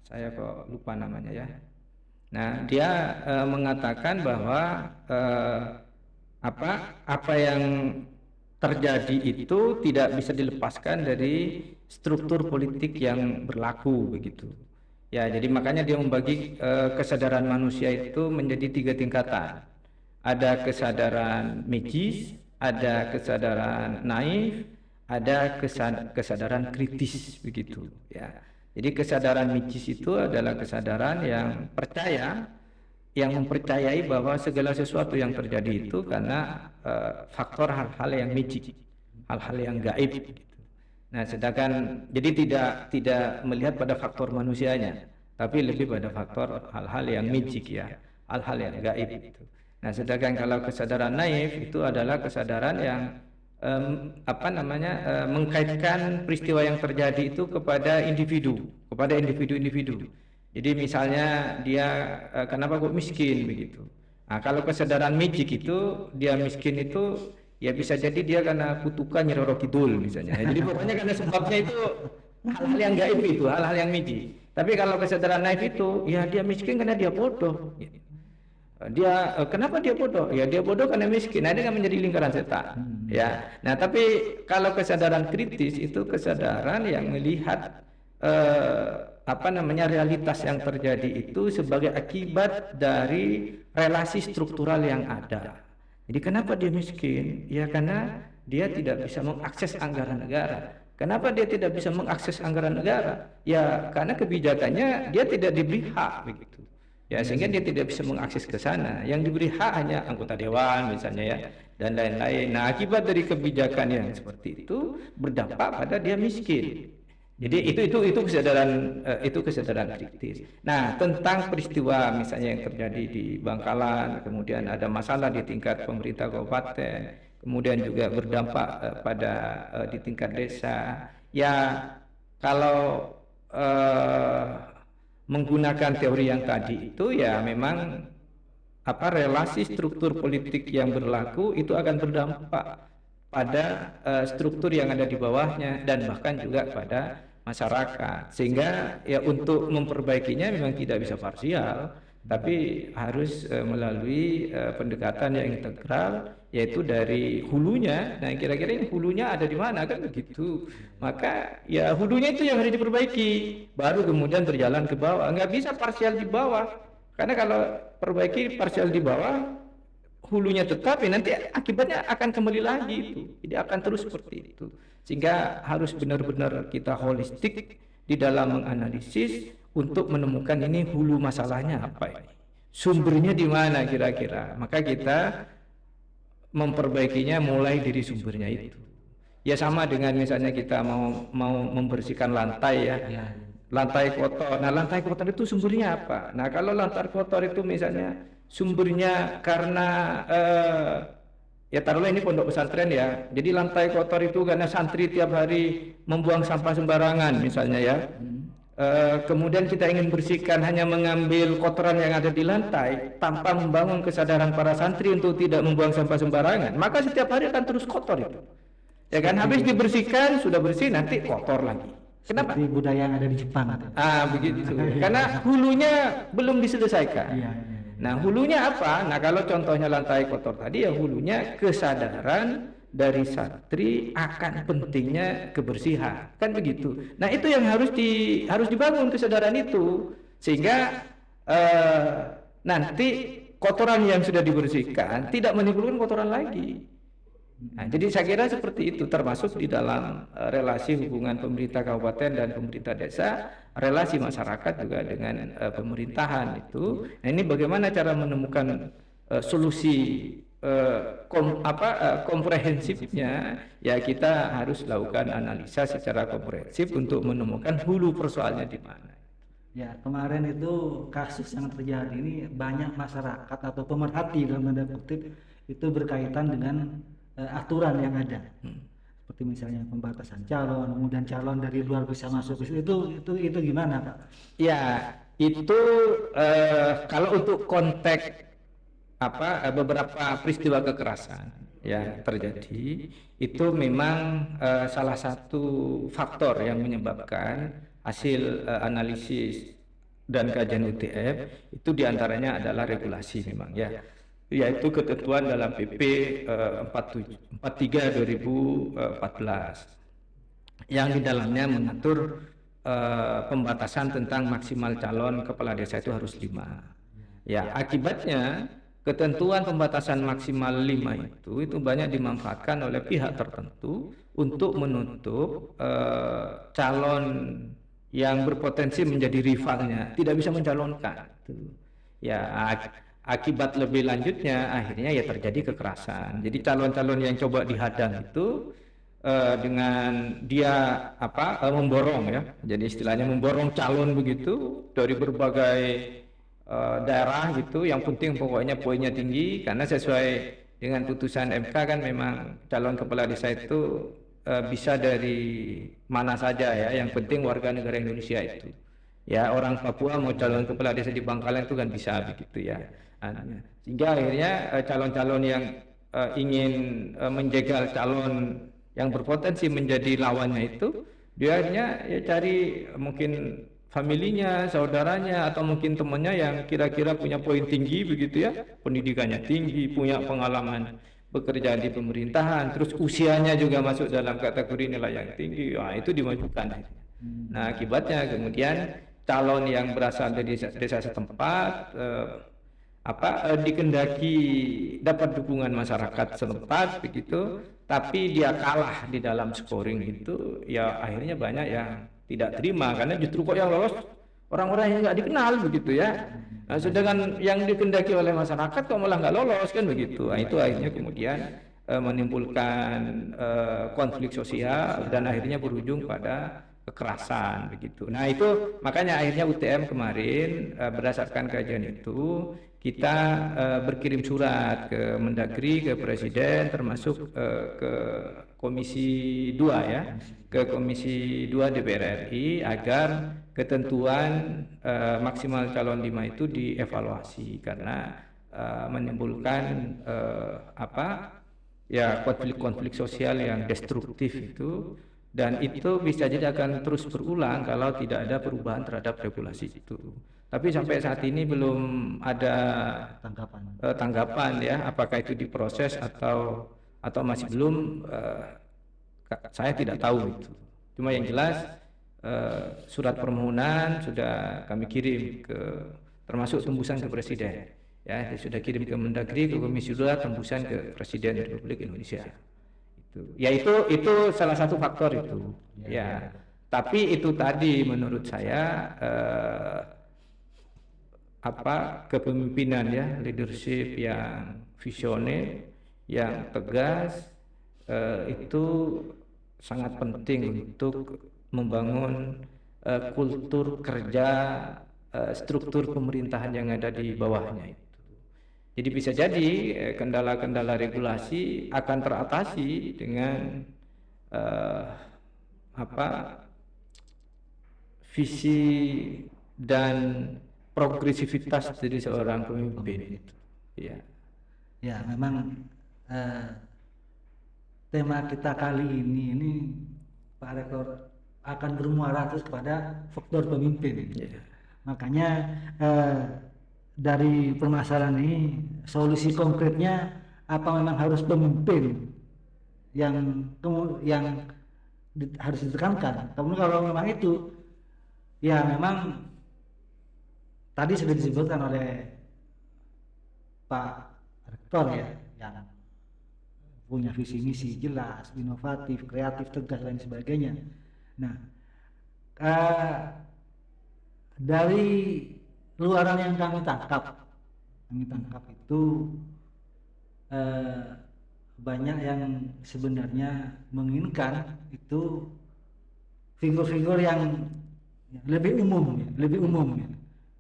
saya kok lupa namanya ya. Nah, dia mengatakan bahwa apa yang terjadi itu tidak bisa dilepaskan dari struktur politik yang berlaku begitu. Ya, jadi makanya dia membagi kesadaran manusia itu menjadi 3 tingkatan. Ada kesadaran magis, ada kesadaran naif, ada kesadaran kritis begitu. Ya, jadi kesadaran magis itu adalah kesadaran yang percaya, yang mempercayai bahwa segala sesuatu yang terjadi itu karena faktor hal-hal yang magik, hal-hal yang gaib gitu. Nah, sedangkan jadi tidak melihat pada faktor manusianya, tapi lebih pada faktor hal-hal yang magik ya, hal-hal yang gaib itu. Nah, sedangkan kalau kesadaran naif itu adalah kesadaran yang mengkaitkan peristiwa yang terjadi itu kepada individu, Jadi misalnya dia kenapa kok miskin begitu. Nah, kalau kesadaran magik itu dia miskin itu ya bisa jadi dia karena kutukan Nyi Roro Kidul misalnya. Jadi pokoknya karena sebabnya itu hal-hal yang gaib itu, hal-hal yang magik. Tapi kalau kesadaran naif itu ya dia miskin karena dia bodoh. Dia kenapa dia bodoh? Ya dia bodoh karena miskin. Nah, ini kan menjadi lingkaran setan. Ya. Nah, tapi kalau kesadaran kritis itu kesadaran yang melihat realitas yang terjadi itu sebagai akibat dari relasi struktural yang ada. Jadi kenapa dia miskin? Ya karena dia tidak bisa mengakses anggaran negara. Kenapa dia tidak bisa mengakses anggaran negara? Ya karena kebijakannya dia tidak diberi hak begitu. Ya sehingga dia tidak bisa mengakses ke sana. Yang diberi hak hanya anggota dewan misalnya ya dan lain-lain. Nah, akibat dari kebijakan yang seperti itu berdampak pada dia miskin. Jadi itu kesadaran kritis. Nah, tentang peristiwa misalnya yang terjadi di Bangkalan, kemudian ada masalah di tingkat pemerintah kabupaten, kemudian juga berdampak di tingkat desa. Ya, kalau menggunakan teori yang tadi itu ya memang relasi struktur politik yang berlaku itu akan berdampak pada struktur yang ada di bawahnya dan bahkan juga pada masyarakat, sehingga ya untuk memperbaikinya memang tidak bisa parsial, tapi harus melalui pendekatan yang integral, yaitu dari hulunya. Nah, kira-kira ini hulunya ada di mana kan begitu. Maka ya hulunya itu yang harus diperbaiki, baru kemudian berjalan ke bawah. Nggak bisa parsial di bawah, karena kalau perbaiki parsial di bawah hulunya tetap, ya nanti akibatnya akan kembali lagi itu. Jadi akan terus seperti itu. Sehingga harus benar-benar kita holistik di dalam menganalisis untuk menemukan ini hulu masalahnya apa ini. Sumbernya di mana kira-kira. Maka kita memperbaikinya mulai dari sumbernya itu. Ya sama dengan misalnya kita mau membersihkan lantai ya. Lantai kotor. Nah, lantai kotor itu sumbernya apa? Nah, kalau lantai kotor itu misalnya sumbernya karena ya taruhlah ini pondok pesantren ya. Jadi lantai kotor itu karena santri tiap hari membuang sampah sembarangan misalnya ya. Kemudian kita ingin bersihkan hanya mengambil kotoran yang ada di lantai tanpa membangun kesadaran para santri untuk tidak membuang sampah sembarangan, maka setiap hari akan terus kotor itu. Ya kan, habis dibersihkan sudah bersih nanti kotor lagi. Kenapa? Seperti budaya yang ada di Jepang. Begitu. Karena hulunya belum diselesaikan. Nah, hulunya apa? Nah, kalau contohnya lantai kotor tadi ya hulunya kesadaran dari santri akan pentingnya kebersihan. Kan begitu. Nah, itu yang harus dibangun kesadaran itu sehingga nanti kotoran yang sudah dibersihkan tidak menimbulkan kotoran lagi. Nah, jadi saya kira seperti itu termasuk di dalam relasi hubungan pemerintah kabupaten dan pemerintah desa, relasi masyarakat juga dengan pemerintahan itu. Nah, ini bagaimana cara menemukan solusi komprehensifnya? Ya kita harus lakukan analisa secara komprehensif untuk menemukan hulu persoalannya di mana. Ya, kemarin itu kasus yang terjadi ini banyak masyarakat atau pemerhati dalam tanda kutip itu berkaitan dengan aturan yang ada, seperti misalnya pembatasan calon, kemudian calon dari luar bisa masuk itu gimana Pak? Ya itu kalau untuk konteks beberapa peristiwa kekerasan yang terjadi itu memang salah satu faktor yang menyebabkan hasil analisis dan kajian UTF itu diantaranya adalah regulasi memang ya, yaitu ketentuan dalam PP 43 2014 yang di dalamnya mengatur pembatasan tentang maksimal calon kepala desa itu harus 5. Ya, akibatnya ketentuan pembatasan maksimal 5 itu banyak dimanfaatkan oleh pihak tertentu untuk menutup calon yang berpotensi menjadi rivalnya tidak bisa mencalonkan. Ya, akibat lebih lanjutnya akhirnya ya terjadi kekerasan. Jadi calon-calon yang coba dihadang itu dengan dia memborong ya. Jadi istilahnya memborong calon begitu dari berbagai daerah gitu. Yang penting pokoknya poinnya tinggi karena sesuai dengan putusan MK kan memang calon kepala desa itu bisa dari mana saja ya. Yang penting warga negara Indonesia itu. Ya, orang Papua mau calon kepala desa di Bangkalan itu kan bisa begitu ya. Sehingga akhirnya calon-calon yang ingin menjegal calon yang berpotensi menjadi lawannya itu dia akhirnya ya cari mungkin familinya, saudaranya atau mungkin temannya yang kira-kira punya poin tinggi begitu ya, pendidikannya tinggi, punya pengalaman bekerja di pemerintahan, terus usianya juga masuk dalam kategori nilai yang tinggi. Nah, itu dimajukan. Nah, akibatnya kemudian calon yang berasal dari desa setempat dikendaki dapat dukungan masyarakat setempat begitu, tapi dia kalah di dalam scoring itu, ya akhirnya banyak yang tidak terima karena justru kok yang lolos orang-orang yang nggak dikenal begitu ya. Nah, sedangkan yang dikendaki oleh masyarakat kok malah nggak lolos kan begitu. Nah, itu akhirnya kemudian menimbulkan konflik sosial dan akhirnya berujung pada kekerasan begitu. Nah, itu makanya akhirnya UTM kemarin berdasarkan kajian itu kita berkirim surat ke Mendagri, ke Presiden, termasuk ke Komisi 2 ya, ke Komisi 2 DPR RI agar ketentuan maksimal calon 5 itu dievaluasi karena menimbulkan konflik-konflik sosial yang destruktif itu, dan itu bisa jadi akan terus berulang kalau tidak ada perubahan terhadap regulasi itu. Tapi sampai saat ini belum ada tanggapan ya, apakah itu diproses atau masih belum, saya tidak tahu itu. Cuma yang jelas surat permohonan sudah kami kirim termasuk tembusan ke Presiden Ya, dia sudah kirim ke Mendagri, ke Komisi 2, tembusan ke Presiden Republik Indonesia. Itu salah satu faktor itu. Ya. Tapi itu tadi menurut saya kepemimpinan ya, leadership yang visioner, yang tegas, itu sangat penting untuk membangun kultur kerja, struktur pemerintahan yang ada di bawahnya itu. Jadi bisa jadi kendala-kendala regulasi akan teratasi dengan visi dan progresivitas dari seorang pemimpin. Ya. Ya, memang tema kita kali ini Pak Rektor akan bermuara terus kepada faktor pemimpin. Ya. Makanya dari permasalahan ini solusi konkretnya apa memang harus pemimpin yang harus ditekankan. Kemudian kalau memang itu ya memang tadi sudah disebutkan oleh Pak Rektor ya, yang punya visi misi jelas, inovatif, kreatif, tegas dan sebagainya. Nah, dari luaran yang kami tangkap itu banyak yang sebenarnya menginginkan itu figur-figur yang lebih umum.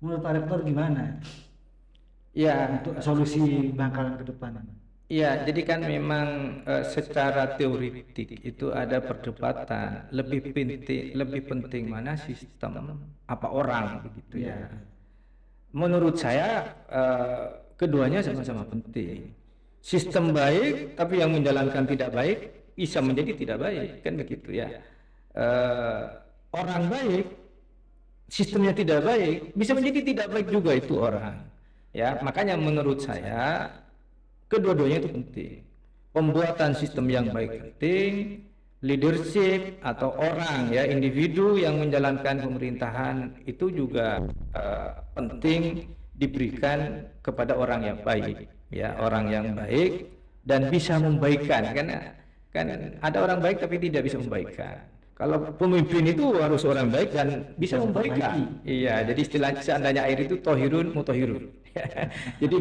Menurut Pak Rektor gimana? Ya, untuk solusi Bangkalan ke depan. Ya, jadi kan memang secara teoritik itu ada perdebatan lebih penting mana sistem apa orang begitu ya. Menurut saya keduanya sama-sama penting. Sistem baik tapi yang menjalankan tidak baik bisa menjadi tidak baik, kan begitu ya. Orang baik sistemnya tidak baik bisa menjadi tidak baik juga itu orang. Ya, makanya menurut saya kedua-duanya itu penting. Pembuatan sistem yang baik penting, leadership atau orang ya, individu yang menjalankan pemerintahan itu juga penting diberikan kepada orang yang baik ya, orang yang baik dan bisa membaikkan, kan ada orang baik tapi tidak bisa membaikkan. Kalau pemimpin itu harus orang baik dan bisa membaikkan. Iya, jadi istilah seandainya air itu tohirun mutohirun. Jadi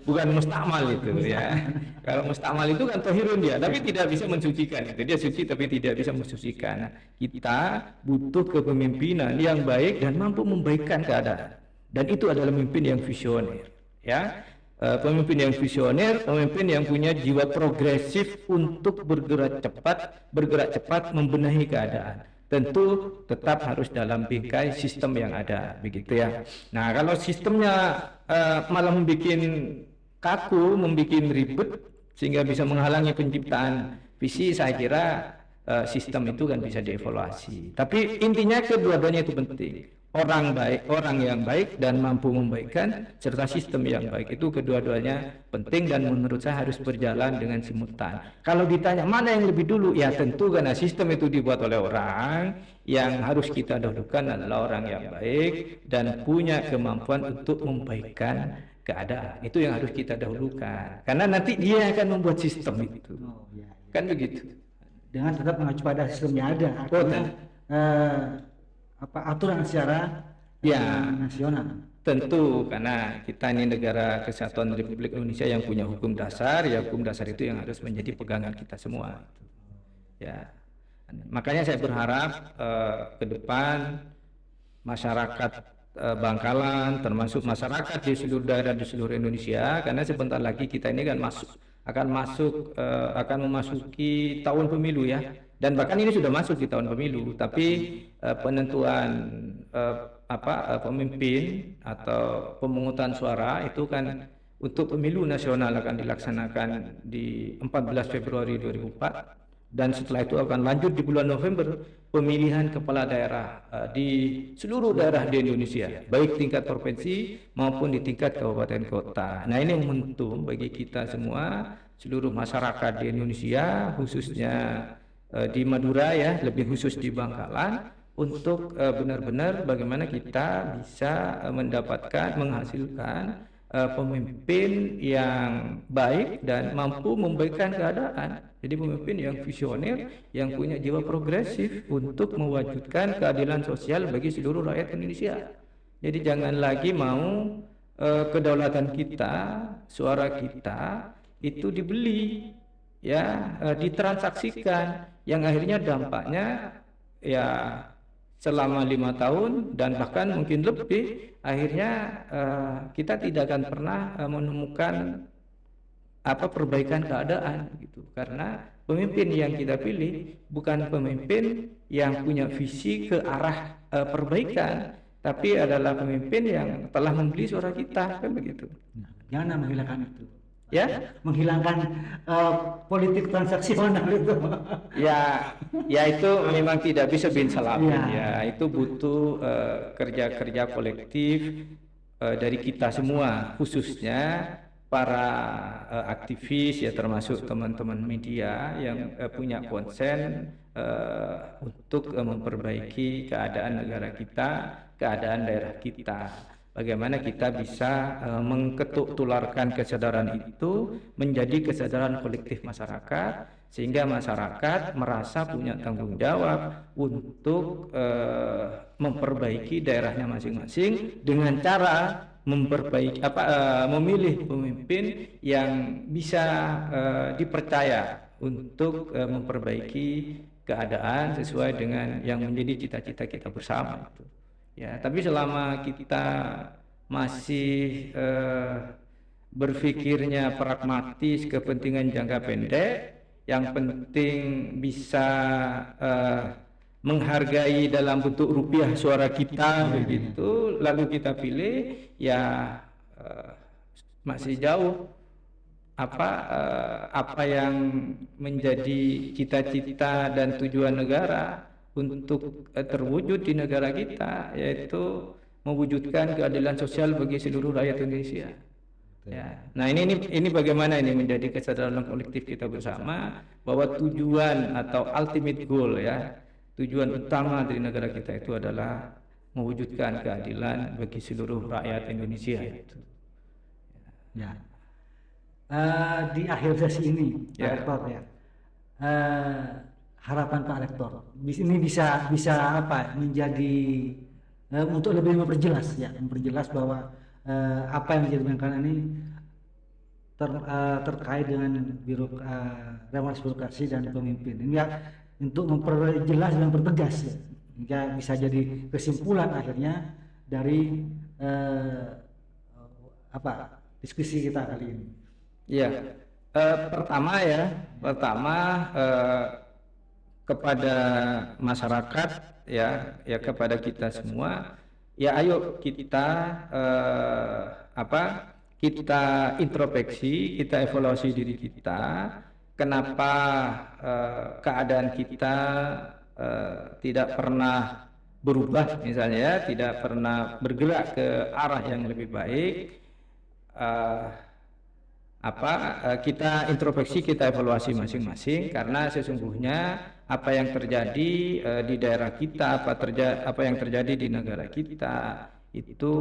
bukan mustakmal itu ya. Kalau mustakmal itu kan tohirun dia, tapi tidak bisa mensucikan. Itu dia suci tapi tidak bisa mensucikan. Nah, kita butuh kepemimpinan yang baik dan mampu membaikkan keadaan. Dan itu adalah pemimpin yang visioner, ya. Pemimpin yang visioner, pemimpin yang punya jiwa progresif untuk bergerak cepat membenahi keadaan. Tentu tetap harus dalam bingkai sistem yang ada, begitu ya. Nah, kalau sistemnya malah membuat kaku, membuat ribet sehingga bisa menghalangi penciptaan visi, saya kira sistem itu kan bisa dievaluasi. Tapi intinya kedua-duanya itu penting. Orang yang baik dan mampu membaikkan serta sistem yang baik itu kedua-duanya penting dan menurut saya harus berjalan dengan simultan. Kalau ditanya mana yang lebih dulu, ya tentu karena sistem itu dibuat oleh orang, yang harus kita dahulukan adalah orang yang baik dan punya kemampuan untuk membaikkan keadaan. Itu yang harus kita dahulukan. Karena nanti dia akan membuat sistem itu. Kan begitu. Dengan tetap mengacu pada sistem yang ada. Artinya, aturan secara nasional. Tentu karena kita ini negara kesatuan Republik Indonesia yang punya hukum dasar, ya hukum dasar itu yang harus menjadi pegangan kita semua. Ya, makanya saya berharap ke depan masyarakat Bangkalan, termasuk masyarakat di seluruh daerah di seluruh Indonesia, karena sebentar lagi kita ini kan akan memasuki tahun pemilu ya. Dan bahkan ini sudah masuk di tahun pemilu, tapi penentuan pemimpin atau pemungutan suara itu kan untuk pemilu nasional akan dilaksanakan di 14 Februari 2004 dan setelah itu akan lanjut di bulan November pemilihan kepala daerah di seluruh daerah di Indonesia, baik tingkat provinsi maupun di tingkat kabupaten kota. Nah, ini momentum bagi kita semua, seluruh masyarakat di Indonesia, khususnya di Madura ya, lebih khusus di Bangkalan, untuk benar-benar bagaimana kita bisa menghasilkan pemimpin yang baik dan mampu membaikkan keadaan. Jadi pemimpin yang visioner, yang punya jiwa progresif untuk mewujudkan keadilan sosial bagi seluruh rakyat Indonesia. Jadi jangan lagi mau kedaulatan kita, suara kita itu dibeli, ya, ditransaksikan, yang akhirnya dampaknya ya selama 5 tahun dan bahkan mungkin lebih, akhirnya kita tidak akan pernah menemukan perbaikan keadaan gitu, karena pemimpin yang kita pilih bukan pemimpin yang punya visi ke arah perbaikan, tapi adalah pemimpin yang telah membeli suara kita, kan begitu. Jangan menghilangkan itu, Ya, menghilangkan politik transaksional itu. ya itu memang tidak bisa bin salabin, Ya. ya itu butuh kerja-kerja kolektif dari kita semua, khususnya para aktivis, ya termasuk teman-teman media yang punya konsen untuk memperbaiki keadaan negara kita, keadaan daerah kita. Bagaimana kita bisa mengketuk tularkan kesadaran itu menjadi kesadaran kolektif masyarakat, sehingga masyarakat merasa punya tanggung jawab untuk memperbaiki daerahnya masing-masing dengan cara memperbaiki memilih pemimpin yang bisa dipercaya untuk memperbaiki keadaan sesuai dengan yang menjadi cita-cita kita bersama itu. Ya, tapi selama kita masih berpikirnya pragmatis, kepentingan jangka pendek, yang penting bisa menghargai dalam bentuk rupiah suara kita begitu, lalu kita pilih, ya masih jauh apa yang menjadi cita-cita dan tujuan negara untuk terwujud di negara kita, yaitu mewujudkan keadilan sosial bagi seluruh rakyat Indonesia. Ya. Nah ini bagaimana ini menjadi kesadaran kolektif kita bersama bahwa tujuan atau ultimate goal, ya, tujuan utama dari negara kita itu adalah mewujudkan keadilan bagi seluruh rakyat Indonesia itu. Ya. Di akhir sesi ini, Pak Rektor, ya, harapan Pak Rektor, ini bisa menjadi untuk lebih memperjelas bahwa apa yang dijadikan ini terkait dengan reformasi birokrasi dan pemimpin. Ini ya, untuk memperjelas dan mempertegas, ya, bisa jadi kesimpulan akhirnya dari diskusi kita kali ini. Ya, pertama kepada masyarakat, ya kepada kita semua, ya ayo kita kita introspeksi, kita evaluasi diri kita, kenapa keadaan kita tidak pernah berubah, misalnya tidak pernah bergerak ke arah yang lebih baik. Kita introspeksi, kita evaluasi masing-masing, karena sesungguhnya apa yang terjadi di daerah kita, apa yang terjadi di negara kita itu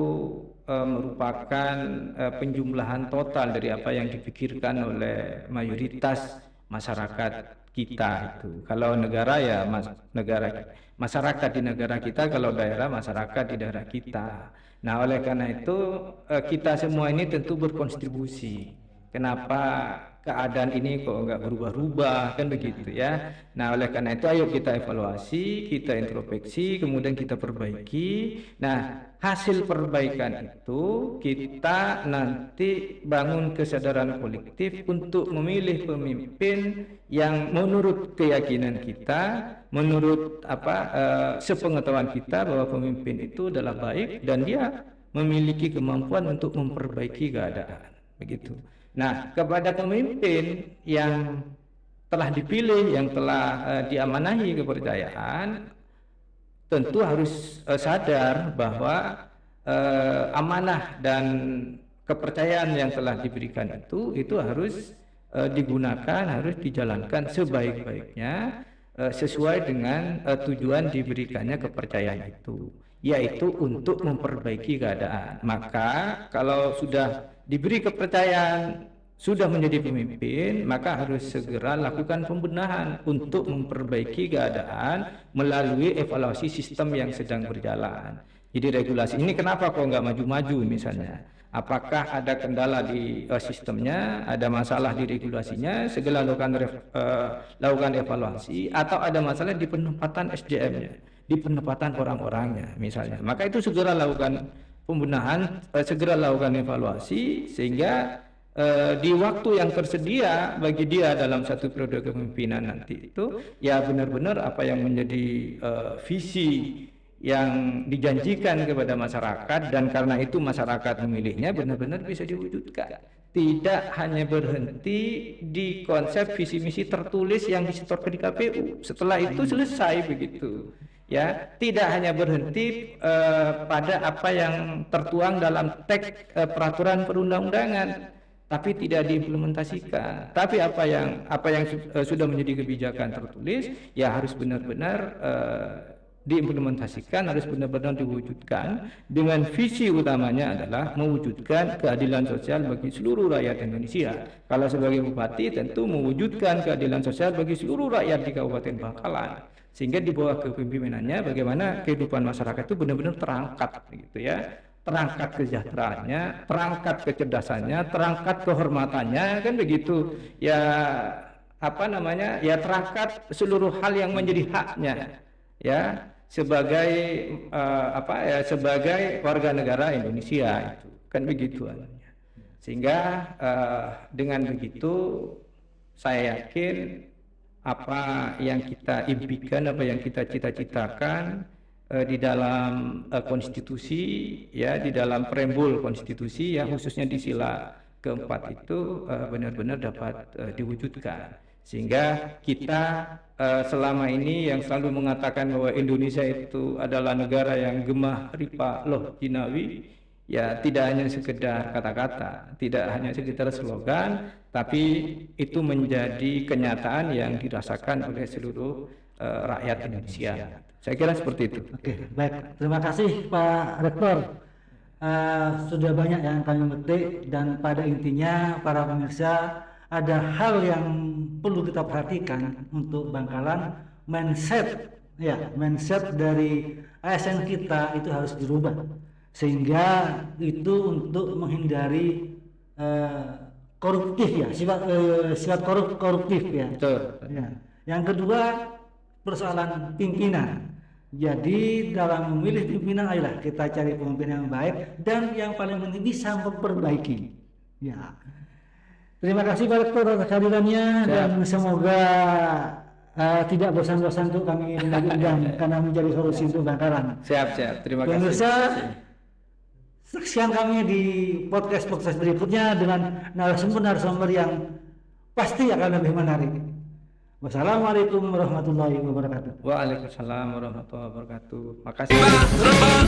merupakan penjumlahan total dari apa yang dipikirkan oleh mayoritas masyarakat kita itu. Kalau negara, ya masyarakat di negara kita, kalau daerah, masyarakat di daerah kita. Nah, oleh karena itu kita semua ini tentu berkontribusi. Kenapa keadaan ini kok nggak berubah-ubah, kan begitu, ya. Nah, oleh karena itu ayo kita evaluasi, kita introspeksi, kemudian kita perbaiki. Nah, hasil perbaikan itu kita nanti bangun kesadaran kolektif untuk memilih pemimpin yang menurut keyakinan kita, menurut sepengetahuan kita, bahwa pemimpin itu adalah baik dan dia memiliki kemampuan untuk memperbaiki keadaan, begitu. Nah, kepada pemimpin yang telah dipilih, yang telah diamanahi kepercayaan, tentu harus sadar bahwa amanah dan kepercayaan yang telah diberikan itu harus digunakan, harus dijalankan sebaik-baiknya sesuai dengan tujuan diberikannya kepercayaan itu, yaitu untuk memperbaiki keadaan. Maka kalau sudah diberi kepercayaan sudah menjadi pemimpin, maka harus segera lakukan pembenahan untuk memperbaiki keadaan melalui evaluasi sistem yang sedang berjalan. Jadi regulasi ini kenapa kok nggak maju-maju misalnya? Apakah ada kendala di sistemnya, ada masalah di regulasinya, segera lakukan evaluasi, atau ada masalah di penempatan SDM-nya, di penempatan orang-orangnya misalnya. Maka itu segera lakukan pembenahan, segera lakukan evaluasi sehingga di waktu yang tersedia bagi dia dalam satu periode kepemimpinan nanti itu ya benar-benar apa yang menjadi visi yang dijanjikan kepada masyarakat, dan karena itu masyarakat memilihnya benar-benar bisa diwujudkan. Tidak hanya berhenti di konsep visi misi tertulis yang disetorkan di KPU. Setelah itu selesai begitu. Ya, tidak hanya berhenti pada apa yang tertuang dalam teks peraturan perundang-undangan, tapi tidak diimplementasikan. Tapi apa yang sudah menjadi kebijakan tertulis ya harus benar-benar diimplementasikan, harus benar-benar diwujudkan dengan visi utamanya adalah mewujudkan keadilan sosial bagi seluruh rakyat Indonesia. Kalau sebagai bupati tentu mewujudkan keadilan sosial bagi seluruh rakyat di Kabupaten Bangkalan, sehingga di bawah kepemimpinannya bagaimana kehidupan masyarakat itu benar-benar terangkat gitu ya. Terangkat kesejahteraannya, terangkat kecerdasannya, terangkat kehormatannya, kan begitu ya, ya terangkat seluruh hal yang menjadi haknya ya sebagai sebagai warga negara Indonesia, itu kan begitu adanya. Sehingga dengan begitu saya yakin apa yang kita impikan, apa yang kita cita-citakan di dalam konstitusi ya, di dalam preambul konstitusi ya, khususnya di sila keempat itu benar-benar dapat diwujudkan, sehingga kita selama ini yang selalu mengatakan bahwa Indonesia itu adalah negara yang gemah ripa loh jinawi ya, tidak hanya sekedar kata-kata, tidak hanya sekedar slogan, tapi itu menjadi kenyataan yang dirasakan oleh seluruh rakyat Indonesia. Saya kira seperti itu. Oke, baik. Terima kasih Pak Rektor. Sudah banyak yang kami petik, dan pada intinya para pemirsa ada hal yang perlu kita perhatikan untuk Bangkalan. Mindset dari ASN kita itu harus dirubah, sehingga itu untuk menghindari koruptif ya, sifat koruptif ya. Betul. Ya. Yang kedua, persoalan pimpinan. Jadi dalam memilih pimpinan, ayolah kita cari pemimpin yang baik dan yang paling penting bisa memperbaiki. Ya. Terima kasih Pak Rektor atas kehadirannya, dan semoga tidak bosan-bosan untuk kami undang karena menjadi solusi untuk Bangkalan. Siap. Terima kasih. Pemirsa, saksikan kami di podcast berikutnya dengan narasumber yang pasti akan lebih menarik. Wassalamualaikum warahmatullahi wabarakatuh. Waalaikumsalam warahmatullahi wabarakatuh. Makasih. Rebahkan.